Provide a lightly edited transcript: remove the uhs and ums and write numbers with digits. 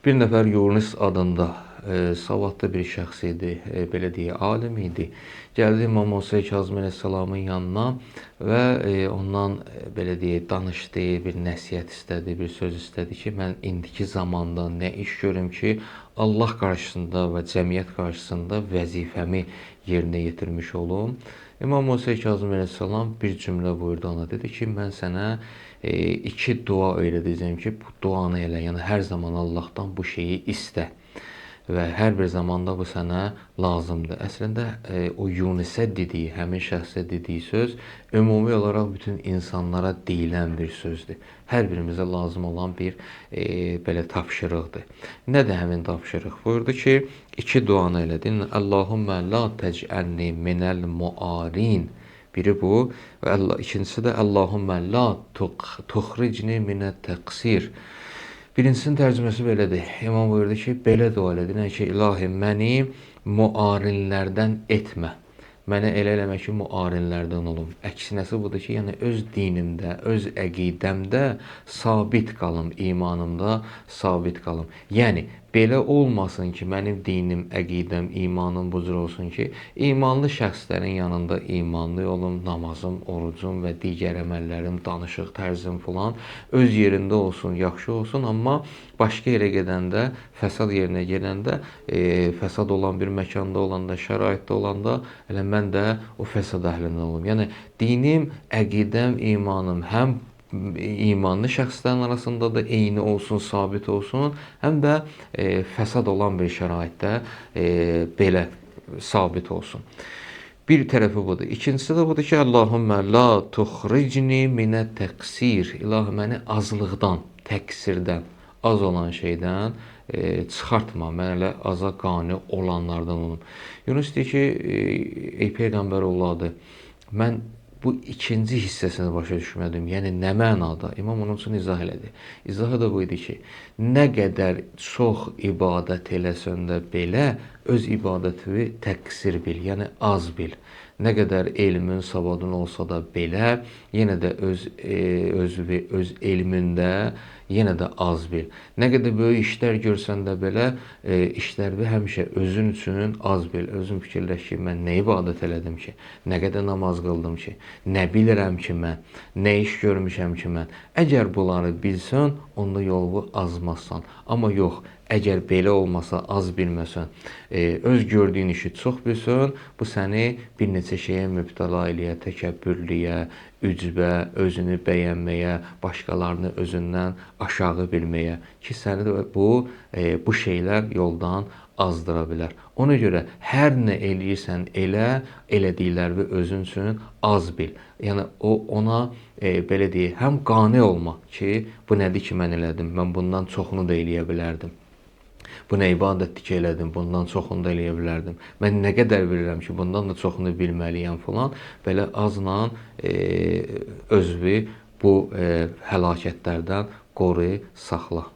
Bir nəfər Yunus adında savadlı bir şəxs idi, belə deyək, alim idi. Gəldi İmam Musa Kazım əleyhissalamın yanına və ondan belə deyək, danışdı, bir nəsihət istədi, bir söz istədi ki, mən indiki zamanda nə iş görüm ki, Allah qarşısında və cəmiyyət qarşısında vəzifəmi yerinə yetirmiş olum. İmam Musa Kazım əleyhissalam bir cümlə buyurdu ona, dedi ki, mən sənə iki dua öyrədəcəm ki, bu duanı elə, yəni hər zaman Allahdan bu şeyi istə və hər bir zamanda bu sənə lazımdır. Əslində o Yunusə dediyi, həmin şəxsə dediyi söz ümumi olaraq bütün insanlara deyilən bir sözdür. Hər birimizə lazım olan bir belə tapşırıqdır. Nədir həmin tapşırıq? Buyurdu ki, iki duanı elədin. Allahümmə la tec'alni minəl muarin. Biri bu və ikincisi də Allahümmə la tuxricni minət təqsir. Birincisinin tərcüməsi belədir. İmam buyurdu ki, belə dua elədin ki, ilahi məni muarinlərdən etmə. Mənə elə eləmə ki, muarinlərdən olum. Əksinəsi budur ki, yəni öz dinimdə, öz əqidəmdə sabit qalım, imanımda sabit qalım. Yəni belə olmasın ki, mənim dinim, əqidəm, imanım bu cür olsun ki, imanlı şəxslərin yanında imanlı olum, namazım, orucum və digər əməllərim, danışıq tərzim falan öz yerində olsun, yaxşı olsun, amma başqa yerə gedəndə, fəsad yerinə gedəndə, fəsad olan bir məkanda olanda, şəraitdə olanda elə mən də o fəsad əhlindən olum. Yəni dinim, əqidəm, imanım həm imanlı şəxslərin arasında da eyni olsun, sabit olsun, həm də fəsad olan bir şəraitdə belə sabit olsun. Bir tərəfi budur. İkincisi də budur ki, Allahümmə la tuxricni minət təqsir. İlahi məni azlıqdan, təqsirdən, az olan şeydən çıxartma. Mən elə aza qane olanlardan olum. Yunus deyir ki, ey Peyğəmbər oğlu, mən bu ikinci hissəsini başa düşmədim. Yəni nə mənada? İmam onun üçün izah elədi. İzahı da bu idi ki, nə qədər çox ibadət eləsən də belə öz ibadətini təqsir bil, yəni az bil. Nə qədər elmin, savadın olsa da belə, yenə də öz elmində yenə də az bil. Nə qədər böyük işlər görsən də belə, işlərdə həmişə özün üçün az bil. Özün fikirləş ki, mən nə ibadət elədim ki, nə qədər namaz qıldım ki, nə bilirəm ki mən, nə iş görmüşəm ki mən. Əgər bunları bilsən, onda yolu azmazsan. Amma yox, əgər belə olmasa, az bilməsən, öz gördüyün işi çox bilsən, bu səni bir neçə şeyə mübtəla eləyə, təkəbbürlüyə, ücbə, özünü bəyənməyə, başqalarını özündən aşağı bilməyə ki, səni də bu şeylər yoldan azdıra bilər. Ona görə hər nə eləyirsən elə, elədiklərini özün üçün az bil. Yəni ona belə deyək, həm qane olma ki, bu nədir ki, mən elədim, mən bundan çoxunu da eləyə bilərdim. Bu nə ibadətdir ki, elədim, bundan çoxunu da eləyə bilərdim. Mən nə qədər bilirəm ki, bundan da çoxunu bilməliyəm falan. Belə azla özünü bu həlakətlərdən qoru, saxla.